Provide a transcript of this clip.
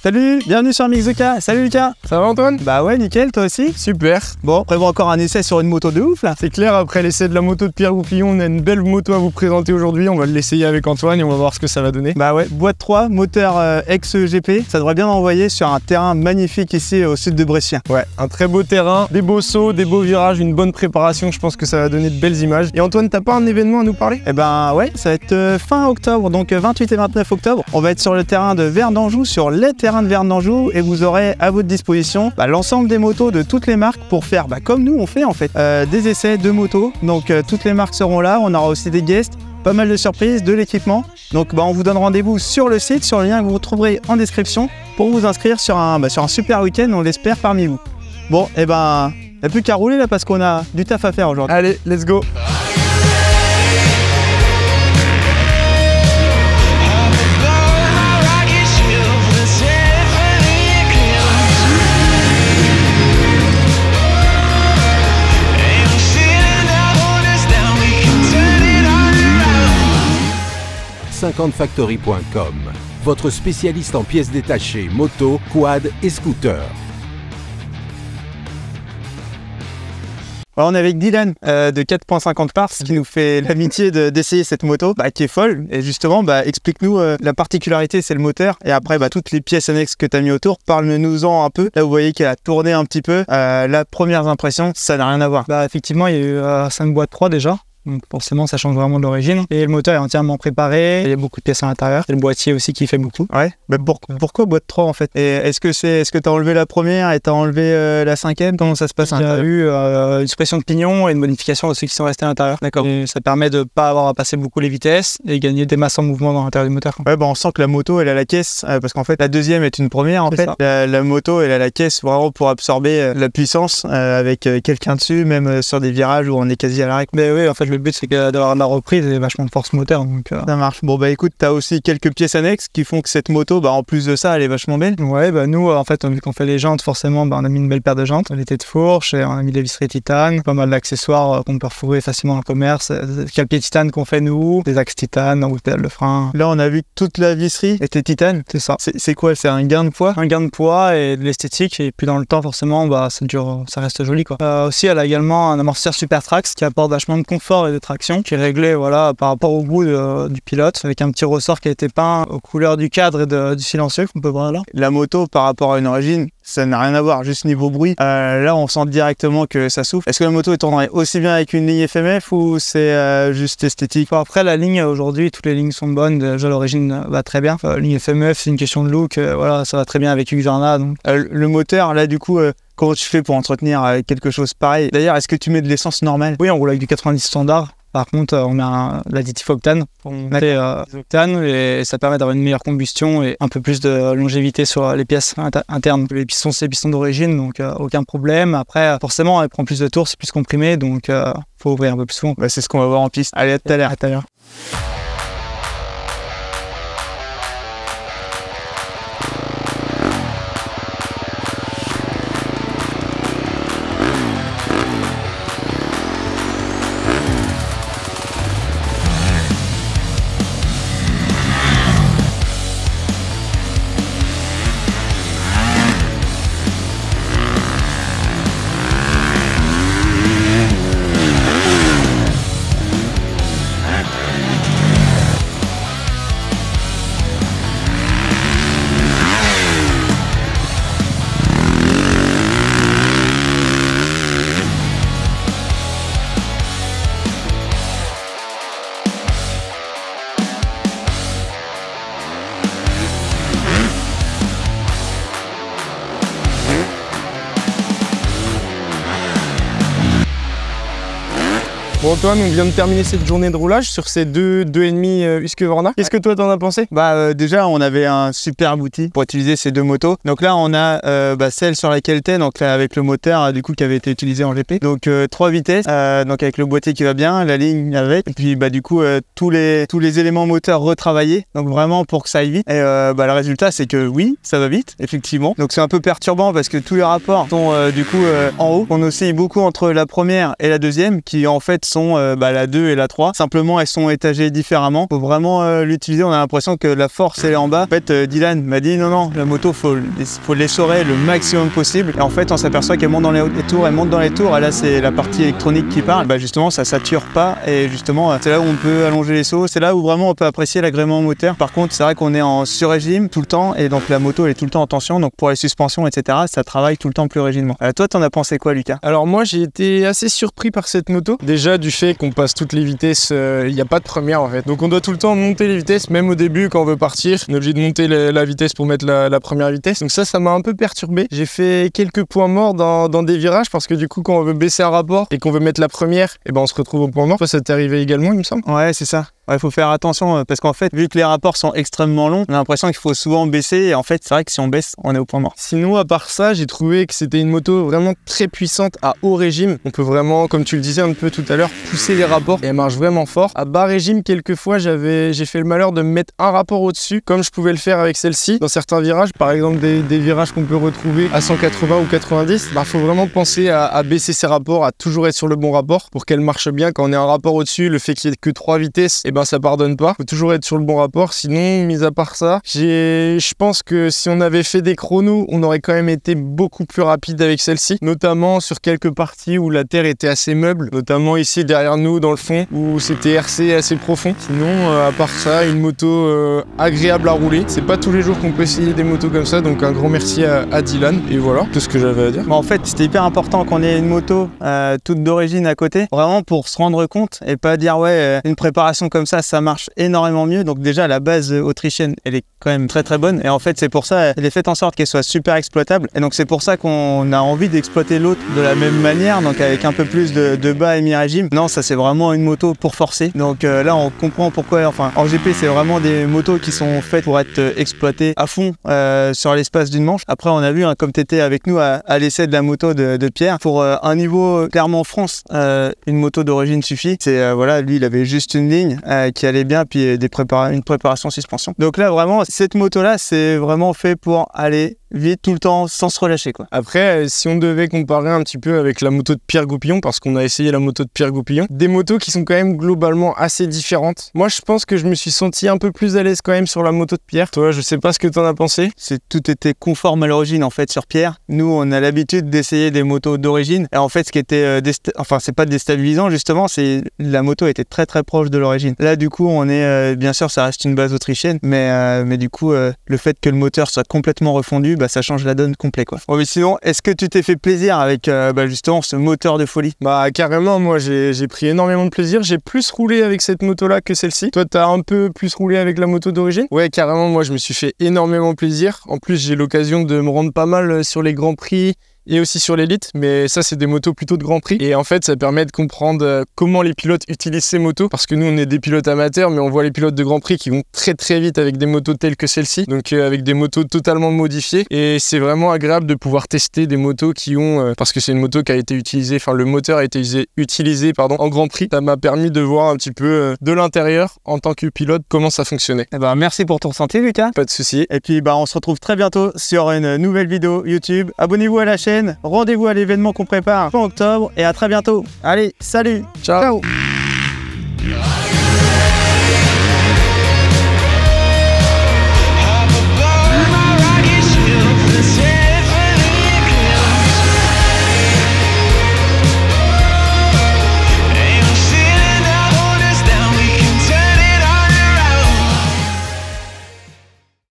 Salut, bienvenue sur Mix Lucas. Salut Lucas. Ça va Antoine? Bah ouais, nickel, toi aussi. Super. Bon, prévoit encore un essai sur une moto de ouf là. C'est clair, après l'essai de la moto de Pierre Goupillon, on a une belle moto à vous présenter aujourd'hui. On va l'essayer avec Antoine et on va voir ce que ça va donner. Bah ouais, boîte 3, moteur ex-GP. Ça devrait bien envoyer sur un terrain magnifique ici au sud de Brescia. Ouais, un très beau terrain, des beaux sauts, des beaux virages, une bonne préparation. Je pense que ça va donner de belles images. Et Antoine, t'as pas un événement à nous parler? Eh ben ouais, ça va être fin octobre, donc 28 et 29 octobre. On va être sur le terrain de Verne d'Anjou, sur les terrains de Verne d'Anjou, et vous aurez à votre disposition l'ensemble des motos de toutes les marques pour faire comme nous on fait en fait, des essais de motos. Donc toutes les marques seront là, on aura aussi des guests, pas mal de surprises, de l'équipement. Donc on vous donne rendez-vous sur le site, sur le lien que vous retrouverez en description pour vous inscrire sur un super week-end, on l'espère, parmi vous. Bon, et ben, il n'y a plus qu'à rouler là parce qu'on a du taf à faire aujourd'hui. Allez, let's go. .50factory.com, votre spécialiste en pièces détachées, moto, quad et scooter. Alors, on est avec Dylan de 4.50 Parts qui nous fait l'amitié d'essayer cette moto qui est folle. Et justement, explique-nous la particularité, c'est le moteur. Et après, toutes les pièces annexes que tu as mis autour, parle-nous-en un peu. Là, vous voyez qu'elle a tourné un petit peu. La première impression, ça n'a rien à voir. Effectivement, il y a eu 5 boîtes 3 déjà. Donc forcément ça change vraiment de l'origine. Et le moteur est entièrement préparé, il y a beaucoup de pièces à l'intérieur. Et le boîtier aussi qui fait beaucoup. Ouais, pourquoi boîte 3 en fait? Et est-ce que tu as enlevé la première et tu as enlevé la cinquième? Comment ça se passe? Il y a eu une suppression de pignon et une modification de ceux qui sont restés à l'intérieur. D'accord. Et ça permet de ne pas avoir à passer beaucoup les vitesses et gagner des masses en mouvement dans l'intérieur du moteur. Ouais, on sent que la moto elle a la caisse, parce qu'en fait la deuxième est une première en fait. La moto elle a la caisse vraiment pour absorber la puissance avec quelqu'un dessus, même sur des virages où on est quasi à l'arrêt. Mais oui, en fait le but c'est d'avoir la reprise et vachement de force moteur. Donc, ça marche. Bon écoute, t'as aussi quelques pièces annexes qui font que cette moto, en plus de ça, elle est vachement belle. Ouais, nous en fait, vu qu'on fait les jantes, forcément, on a mis une belle paire de jantes, les têtes de fourche, et on a mis des visseries titane, pas mal d'accessoires qu'on peut retrouver facilement dans le commerce, des calpiers titane qu'on fait nous, des axes titane, ou pédale de frein. Là, on a vu que toute la visserie était titane. C'est ça. C'est quoi? C'est un gain de poids? Un gain de poids et de l'esthétique, et puis dans le temps, forcément, ça reste joli quoi. Aussi, elle a également un amortisseur Super Trax qui apporte vachement de confort et de traction, qui est réglé par rapport au goût du pilote, avec un petit ressort qui a été peint aux couleurs du cadre et du silencieux qu'on peut voir là. La moto par rapport à une origine, ça n'a rien à voir, juste niveau bruit. Là, on sent directement que ça souffle. Est-ce que la moto tournerait aussi bien avec une ligne FMF ou c'est juste esthétique? Après, la ligne aujourd'hui, toutes les lignes sont bonnes. Déjà, l'origine va très bien. Ligne FMF, c'est une question de look. Ça va très bien avec Husqvarna. Donc. Le moteur, là, du coup, comment tu fais pour entretenir quelque chose pareil? D'ailleurs, est-ce que tu mets de l'essence normale? Oui, on roule avec du 90 standard. Par contre, on a l'additif octane pour mettre octane et ça permet d'avoir une meilleure combustion et un peu plus de longévité sur les pièces internes. Les pistons, c'est les pistons d'origine, donc aucun problème. Après, forcément, elle prend plus de tours, c'est plus comprimé, donc faut ouvrir un peu plus souvent. C'est ce qu'on va voir en piste. Allez, à tout à l'heure. À tout à l'heure. Bon Antoine, on vient de terminer cette journée de roulage sur ces deux 2,5 Husqvarna. Qu'est-ce que toi t'en as pensé? Déjà on avait un super outil pour utiliser ces deux motos. Donc là on a celle sur laquelle t'es, donc là avec le moteur du coup qui avait été utilisé en GP. Donc 3 vitesses, donc avec le boîtier qui va bien, la ligne avec, et puis du coup tous les éléments moteurs retravaillés, donc vraiment pour que ça aille vite. Et le résultat c'est que oui, ça va vite, effectivement. Donc c'est un peu perturbant parce que tous les rapports sont du coup en haut. On oscille beaucoup entre la première et la deuxième qui en fait sont la 2 et la 3. Simplement, elles sont étagées différemment. Faut vraiment l'utiliser. On a l'impression que la force elle est en bas. En fait, Dylan m'a dit non, la moto faut l'essorer le maximum possible. Et en fait, on s'aperçoit qu'elle monte dans les tours, elle monte dans les tours. Et là, c'est la partie électronique qui parle. Justement, ça sature pas. Et justement, c'est là où on peut allonger les sauts. C'est là où vraiment on peut apprécier l'agrément moteur. Par contre, c'est vrai qu'on est en sur-régime tout le temps. Et donc la moto elle est tout le temps en tension. Donc pour les suspensions, etc., ça travaille tout le temps plus rigidement. Toi, t'en as pensé quoi, Lucas? Alors moi, j'ai été assez surpris par cette moto. Déjà du fait qu'on passe toutes les vitesses, il n'y a pas de première en fait. Donc on doit tout le temps monter les vitesses, même au début quand on veut partir. On est obligé de monter la vitesse pour mettre la première vitesse. Donc ça m'a un peu perturbé. J'ai fait quelques points morts dans des virages parce que du coup, quand on veut baisser un rapport et qu'on veut mettre la première, on se retrouve au point mort. Ça t'est arrivé également, il me semble? Ouais, c'est ça. Ouais, faut faire attention parce qu'en fait, vu que les rapports sont extrêmement longs, on a l'impression qu'il faut souvent baisser et en fait, c'est vrai que si on baisse, on est au point mort. Sinon, à part ça, j'ai trouvé que c'était une moto vraiment très puissante à haut régime. On peut vraiment, comme tu le disais un peu tout à l'heure, pousser les rapports et elle marche vraiment fort. À bas régime, quelquefois, j'ai fait le malheur de me mettre un rapport au-dessus, comme je pouvais le faire avec celle-ci. Dans certains virages, par exemple des virages qu'on peut retrouver à 180 ou 90, faut vraiment penser à baisser ses rapports, à toujours être sur le bon rapport pour qu'elle marche bien. Quand on est un rapport au-dessus, le fait qu'il n'y ait que 3 vitesses, ça pardonne pas. Faut toujours être sur le bon rapport. Sinon, mis à part ça, je pense que si on avait fait des chronos, on aurait quand même été beaucoup plus rapide avec celle-ci, notamment sur quelques parties où la terre était assez meuble, notamment ici derrière nous dans le fond où c'était RC assez profond. Sinon, à part ça, une moto agréable à rouler. C'est pas tous les jours qu'on peut essayer des motos comme ça, donc un grand merci à Dylan. Et voilà, tout ce que j'avais à dire. En fait, c'était hyper important qu'on ait une moto toute d'origine à côté, vraiment pour se rendre compte et pas dire ouais, une préparation comme ça marche énormément mieux. Donc déjà la base autrichienne elle est quand même très très bonne et en fait c'est pour ça elle est faite en sorte qu'elle soit super exploitable et donc c'est pour ça qu'on a envie d'exploiter l'autre de la même manière, donc avec un peu plus de bas et mi-régime. Non, ça c'est vraiment une moto pour forcer. Donc là on comprend pourquoi, enfin en GP c'est vraiment des motos qui sont faites pour être exploitées à fond sur l'espace d'une manche. Après on a vu comme tu étais avec nous à l'essai de la moto de Pierre, pour un niveau clairement France, une moto d'origine suffit. C'est voilà, lui il avait juste une ligne qui allait bien, puis une préparation suspension. Donc là vraiment cette moto là c'est vraiment fait pour aller vite tout le temps sans se relâcher quoi. Après si on devait comparer un petit peu avec la moto de Pierre Goupillon, parce qu'on a essayé la moto de Pierre Goupillon, des motos qui sont quand même globalement assez différentes. Moi je pense que je me suis senti un peu plus à l'aise quand même sur la moto de Pierre. Toi je sais pas ce que t'en as pensé. Tout était conforme à l'origine en fait sur Pierre. Nous on a l'habitude d'essayer des motos d'origine et en fait ce qui était c'est pas déstabilisant justement, c'est la moto était très très proche de l'origine. Là du coup on est bien sûr ça reste une base autrichienne mais du coup le fait que le moteur soit complètement refondu, ça change la donne complet quoi. Bon, mais sinon, est-ce que tu t'es fait plaisir avec justement ce moteur de folie? Carrément, moi j'ai pris énormément de plaisir. J'ai plus roulé avec cette moto là que celle-ci. Toi t'as un peu plus roulé avec la moto d'origine? Ouais, carrément, moi je me suis fait énormément plaisir. En plus j'ai l'occasion de me rendre pas mal sur les grands prix et aussi sur l'élite, mais ça c'est des motos plutôt de grand prix et en fait ça permet de comprendre comment les pilotes utilisent ces motos, parce que nous on est des pilotes amateurs mais on voit les pilotes de grand prix qui vont très très vite avec des motos telles que celle-ci, donc avec des motos totalement modifiées, et c'est vraiment agréable de pouvoir tester des motos qui ont parce que c'est une moto qui a été utilisée, enfin le moteur a été utilisé en grand prix. Ça m'a permis de voir un petit peu de l'intérieur en tant que pilote comment ça fonctionnait. Merci pour ton ressenti Lucas. Pas de souci. Et puis on se retrouve très bientôt sur une nouvelle vidéo YouTube. Abonnez-vous à la chaîne. Rendez-vous à l'événement qu'on prépare fin octobre et à très bientôt. Allez, salut. Ciao. Ciao.